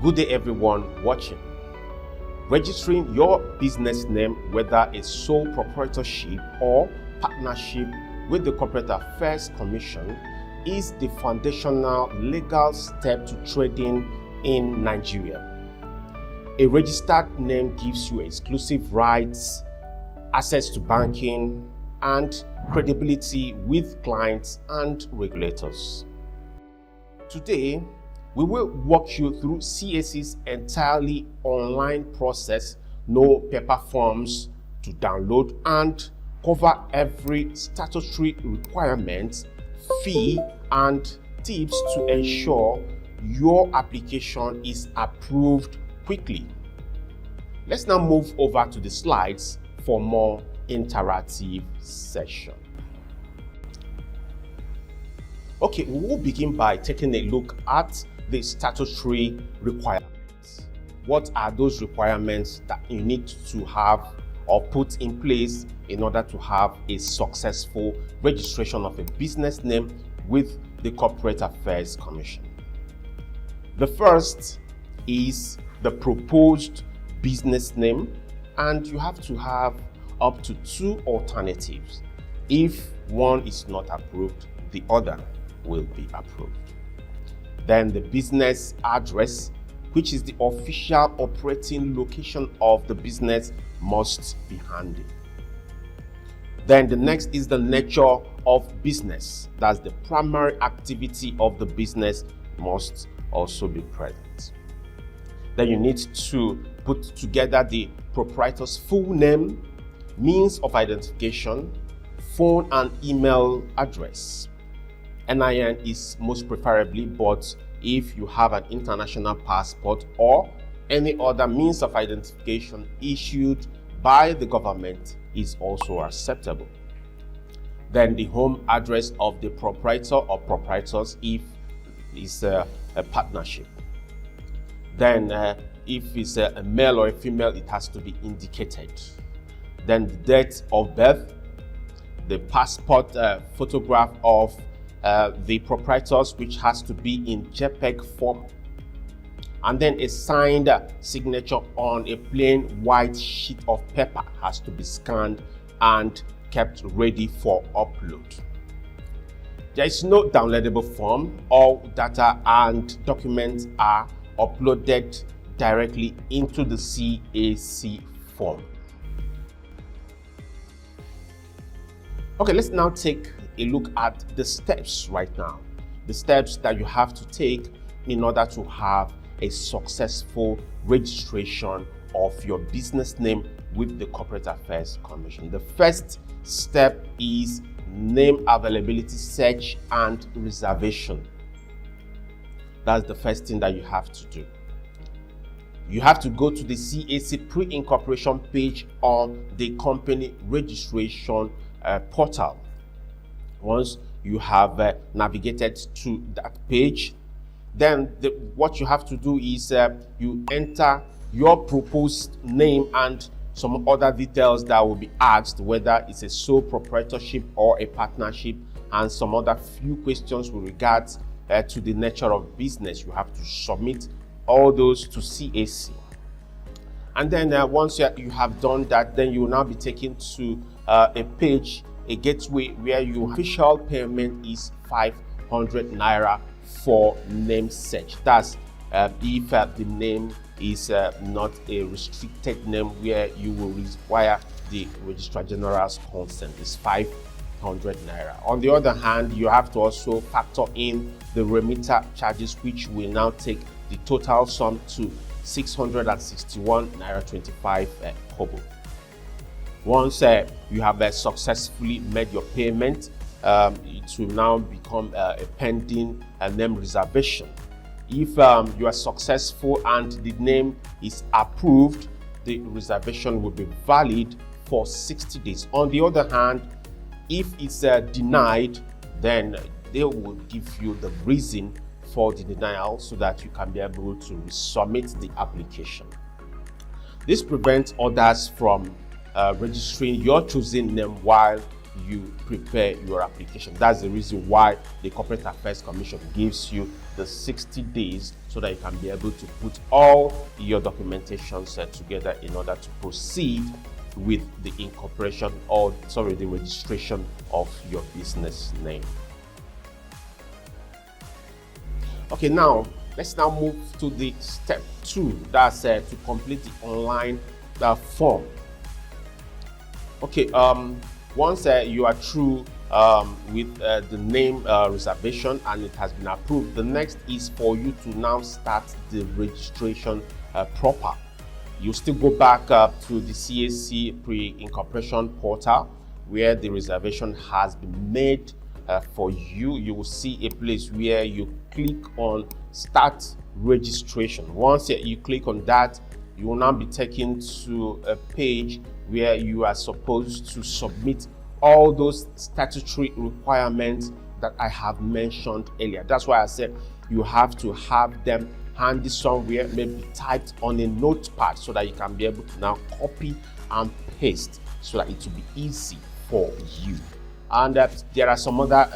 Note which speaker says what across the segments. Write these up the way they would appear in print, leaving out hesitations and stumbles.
Speaker 1: Good day everyone watching. Registering your business name, whether a sole proprietorship or partnership with the Corporate Affairs Commission, is the foundational legal step to trading in Nigeria. A registered name gives you exclusive rights, access to banking, and credibility with clients and regulators. Today, we will walk you through CAC's entirely online process, no paper forms to download, and cover every statutory requirement, fee, and tips to ensure your application is approved quickly. Let's now move over to the slides for more interactive session. Okay, we will begin by taking a look at the statutory requirements. What are those requirements that you need to have or put in place in order to have a successful registration of a business name with the Corporate Affairs Commission? The first is the proposed business name, and you have to have up to 2 alternatives. If one is not approved, the other will be approved. Then the business address, which is the official operating location of the business, must be handy. Then the next is the nature of business. That's the primary activity of the business must also be present. Then you need to put together the proprietor's full name, means of identification, phone and email address. NIN is most preferably, but if you have an international passport or any other means of identification issued by the government is also acceptable. Then the home address of the proprietor or proprietors if it's a partnership. Then if it's a male or a female, it has to be indicated. Then the date of birth, the passport photograph of the proprietors, which has to be in JPEG form, and then a signed signature on a plain white sheet of paper has to be scanned and kept ready for upload. There is no downloadable form. All data and documents are uploaded directly into the CAC form. Okay, let's now take a look at the steps right now. The steps that you have to take in order to have a successful registration of your business name with the Corporate Affairs Commission. The first step is name availability search and reservation. That's the first thing that you have to do. You have to go to the CAC pre-incorporation page on the company registration portal. Once you have navigated to that page, then what you have to do is you enter your proposed name and some other details that will be asked, whether it's a sole proprietorship or a partnership, and some other few questions with regards to the nature of business. You have to submit all those to CAC. And then once you have done that, then you will now be taken to a page, a gateway, where your official payment is 500 naira for name search. That's if the name is not a restricted name where you will require the Registrar General's consent. It's 500 naira. On the other hand, you have to also factor in the remitter charges, which will now take the total sum to 661 naira 25 kobo. Once you have successfully made your payment, it will now become a pending name reservation. If you are successful and the name is approved, the reservation will be valid for 60 days. On the other hand, if it's denied, then they will give you the reason for the denial so that you can be able to resubmit the application. This prevents others from registering your chosen name while you prepare your application. That's the reason why the Corporate Affairs Commission gives you the 60 days so that you can be able to put all your documentations together in order to proceed with the incorporation or the registration of your business name. Okay, now let's now move to the step 2. That's to complete the online form. Okay, once you are through with the name reservation and it has been approved, the next is for you to now start the registration proper. You still go back to the CAC pre-incorporation portal where the reservation has been made for you. You will see a place where you click on start registration. Once you click on that, you will now be taken to a page where you are supposed to submit all those statutory requirements that I have mentioned earlier. That's why I said you have to have them handy somewhere, maybe typed on a notepad, so that you can be able to now copy and paste so that it will be easy for you. And there are some other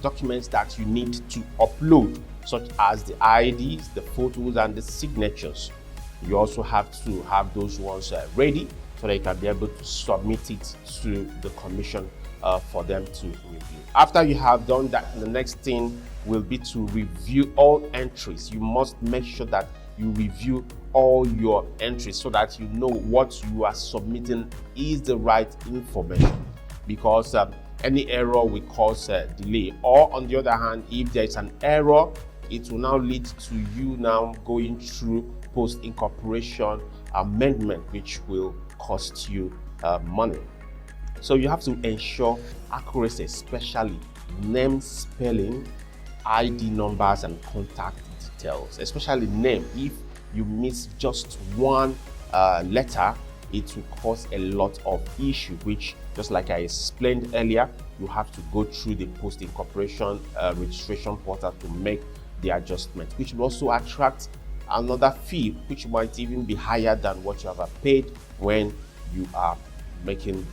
Speaker 1: documents that you need to upload, such as the IDs, the photos, and the signatures. You also have to have those ones ready so that you can be able to submit it to the commission for them to review. After you have done that, the next thing will be to review all entries. You must make sure that you review all your entries so that you know what you are submitting is the right information, because any error will cause a delay. Or on the other hand, if there is an error, it will now lead to you now going through post-incorporation amendment, which will cost you money. So you have to ensure accuracy, especially name spelling, ID numbers, and contact details, especially name. If you miss just one letter, it will cause a lot of issue, which, just like I explained earlier, you have to go through the post-incorporation registration portal to make the adjustment, which will also attract another fee, which might even be higher than what you have paid when you are making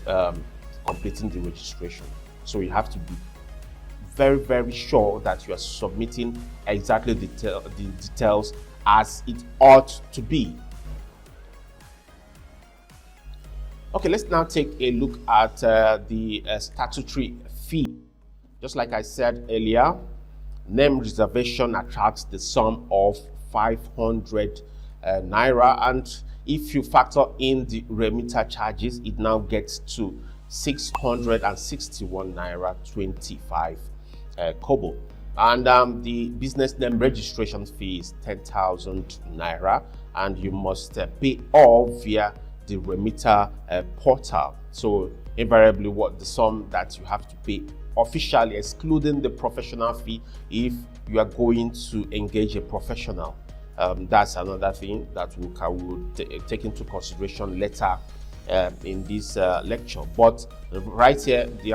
Speaker 1: completing the registration. So you have to be very, very sure that you are submitting exactly the details as it ought to be. Okay, let's now take a look at the statutory fee. Just like I said earlier, name reservation attracts the sum of 500 naira, and if you factor in the remitter charges, it now gets to 661 naira 25 kobo. And the business name registration fee is 10,000 naira, and you must pay all via the remitter portal. So invariably, what the sum that you have to pay officially, excluding the professional fee if you are going to engage a professional. That's another thing that we will take into consideration later in this lecture. But right here, the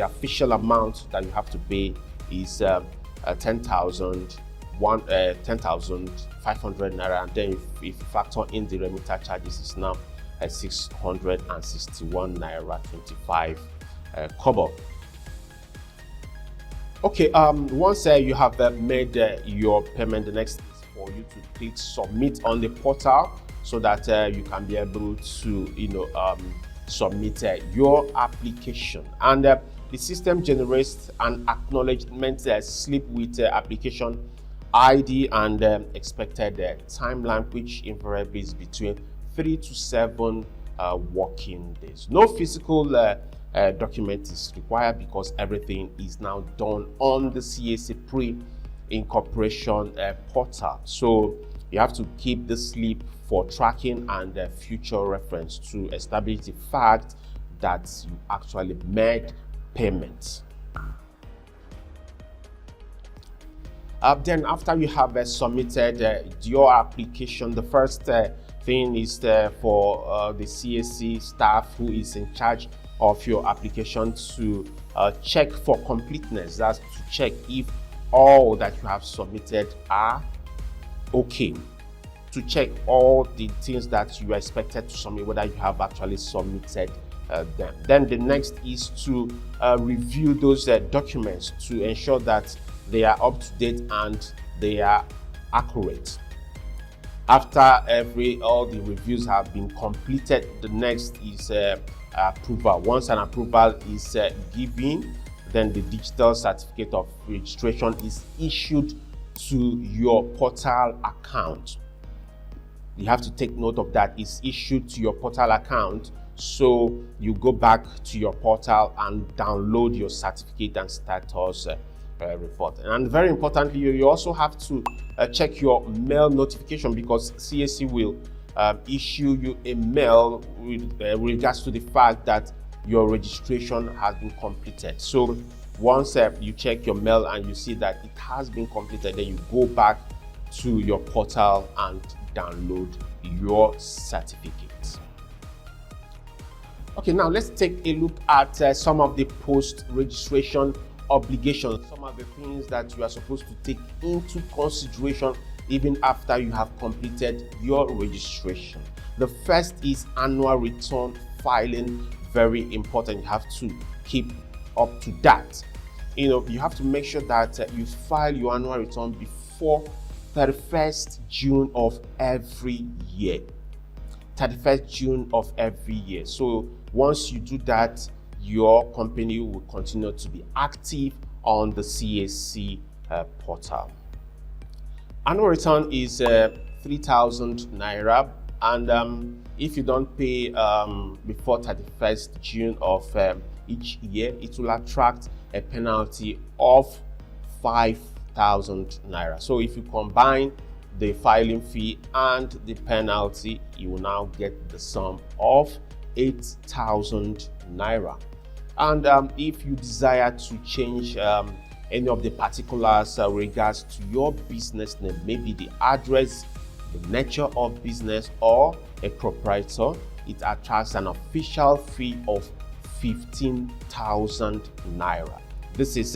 Speaker 1: official amount that you have to pay is 10,500 naira, and then if you factor in the remitter charges, it's now 661 naira 25 kobo. Okay, once you have made your payment, the next is for you to click submit on the portal so that you can be able to submit your application. And the system generates an acknowledgement slip with application ID and expected timeline, which invariably is between 3 to 7 working days. No physical document is required because everything is now done on the CAC pre-incorporation portal. So you have to keep the slip for tracking and future reference to establish the fact that you actually made payments. Then after you have submitted your application, the first thing is for the CAC staff who is in charge of your application to check for completeness. That's to check if all that you have submitted are okay, to check all the things that you are expected to submit, whether you have actually submitted them. Then the next is to review those documents to ensure that they are up to date and they are accurate. After all the reviews have been completed, the next is approval. Once an approval is given, then the digital certificate of registration is issued to your portal account. You have to take note of that. It's issued to your portal account, so you go back to your portal and download your certificate and status report. And very importantly, you also have to check your mail notification, because CAC will issue you a mail with regards to the fact that your registration has been completed. So once you check your mail and you see that it has been completed, then you go back to your portal and download your certificate. Okay, now let's take a look at some of the post-registration obligations, some of the things that you are supposed to take into consideration even after you have completed your registration. The first is annual return filing. Very important. You have to keep up to that. You have to make sure that you file your annual return before 31st June of every year. 31st June of every year. So once you do that, your company will continue to be active on the CAC portal. Annual return is 3,000 naira, and if you don't pay before 31st June of each year, it will attract a penalty of 5,000 naira. So if you combine the filing fee and the penalty, you will now get the sum of 8,000 naira. And if you desire to change any of the particulars regards to your business name, maybe the address, the nature of business, or a proprietor, it attracts an official fee of 15,000 naira. This is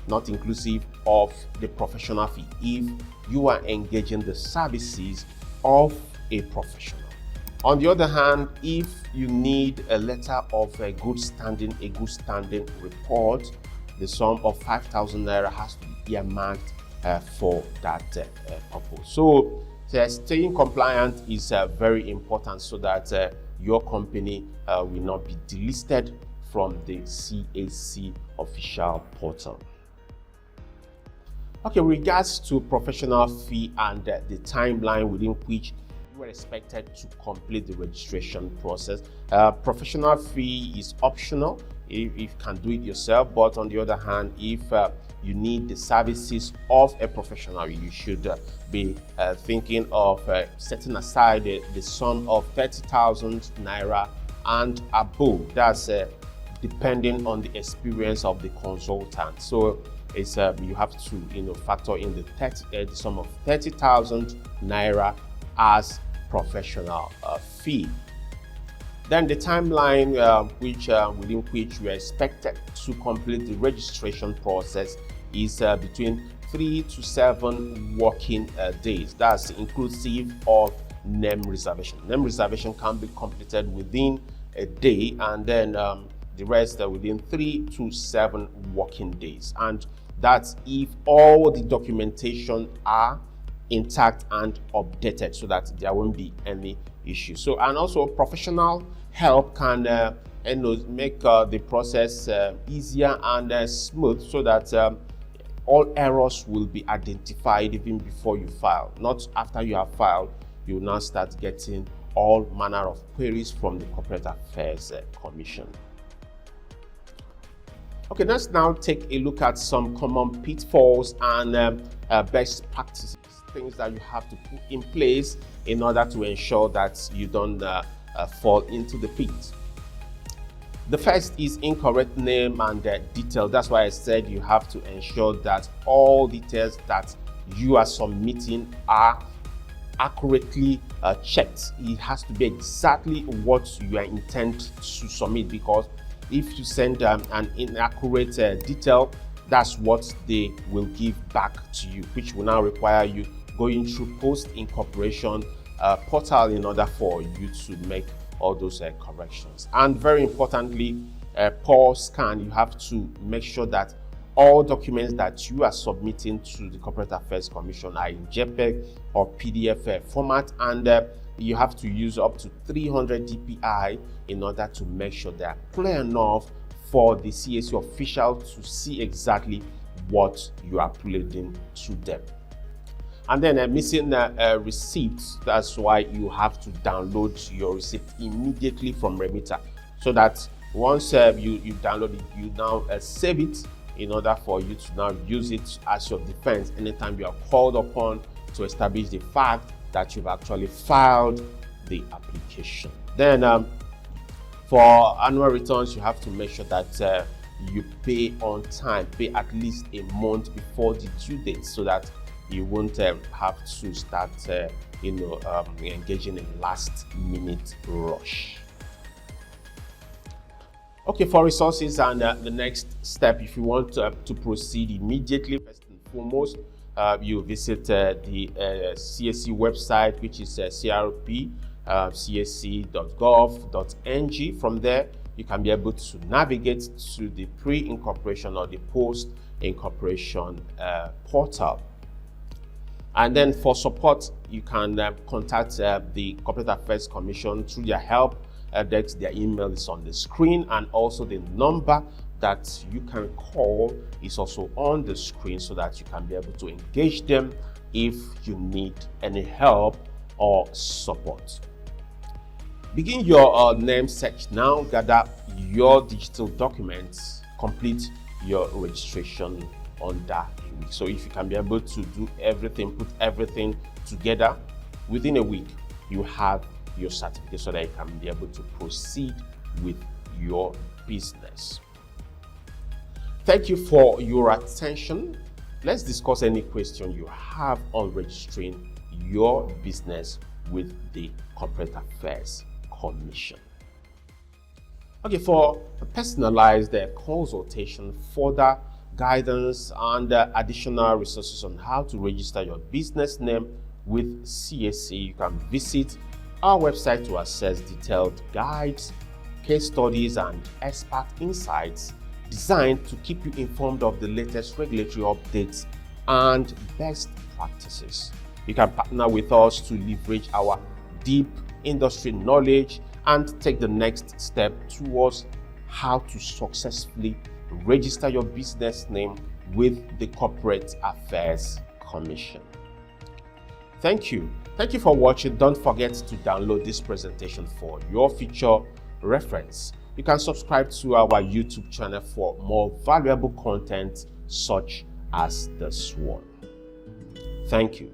Speaker 1: not inclusive of the professional fee if you are engaging the services of a professional. On the other hand, if you need a letter of a good standing report, the sum of 5,000 naira has to be earmarked for that purpose. So staying compliant is very important, so that your company will not be delisted from the CAC official portal. Okay, regards to professional fee and the timeline within which you are expected to complete the registration process. Professional fee is optional if you can do it yourself, but on the other hand, if you need the services of a professional, you should be thinking of setting aside the sum of 30,000 naira and above. That's depending on the experience of the consultant. So it's you have to factor in the sum of 30,000 naira as professional fee. Then the timeline within which we are expected to complete the registration process is between 3 to 7 working days. That's inclusive of name reservation. Name reservation can be completed within a day, and then the rest within 3 to 7 working days. And that's if all the documentation are intact and updated, so that there won't be any issue. So, and also professional help can make the process easier and smooth, so that all errors will be identified even before you file. Not after you have filed, you will now start getting all manner of queries from the Corporate Affairs Commission. Okay, let's now take a look at some common pitfalls and best practices, things that you have to put in place in order to ensure that you don't fall into the pit. The first is incorrect name and detail. That's why I said you have to ensure that all details that you are submitting are accurately checked. It has to be exactly what you are intended to submit, because if you send an inaccurate detail, that's what they will give back to you, which will now require you going through post-incorporation portal in order for you to make all those corrections. And very importantly, POR scan, you have to make sure that all documents that you are submitting to the Corporate Affairs Commission are in JPEG or PDF format, and you have to use up to 300 dpi in order to make sure they are clear enough for the CAC official to see exactly what you are uploading to them. And then missing receipts, that's why you have to download your receipt immediately from Remitter, so that once you download it, you now save it in order for you to now use it as your defense anytime you are called upon to establish the fact that you've actually filed the application. Then for annual returns, you have to make sure that you pay on time, pay at least a month before the due date, so that you won't have to start engaging in last minute rush. Okay, for resources and the next step, if you want to proceed immediately, first and foremost, you visit the CAC website, which is crp.cac.gov.ng. From there, you can be able to navigate to the pre-incorporation or the post-incorporation portal. And then for support, you can contact the Corporate Affairs Commission through their help desk. Their email is on the screen, and also the number that you can call is also on the screen, so that you can be able to engage them if you need any help or support. Begin your name search now. Gather your digital documents. Complete your registration under a week. So if you can be able to do everything, put everything together within a week, you have your certificate, so that you can be able to proceed with your business. Thank you for your attention. Let's discuss any question you have on registering your business with the Corporate Affairs Commission. Okay, for a personalized consultation, further guidance and additional resources on how to register your business name with CAC, you can visit our website to access detailed guides, case studies, and expert insights designed to keep you informed of the latest regulatory updates and best practices. You can partner with us to leverage our deep industry knowledge and take the next step towards how to successfully register your business name with the Corporate Affairs Commission. Thank you. Thank you for watching. Don't forget to download this presentation for your future reference. You can subscribe to our YouTube channel for more valuable content such as this one. Thank you.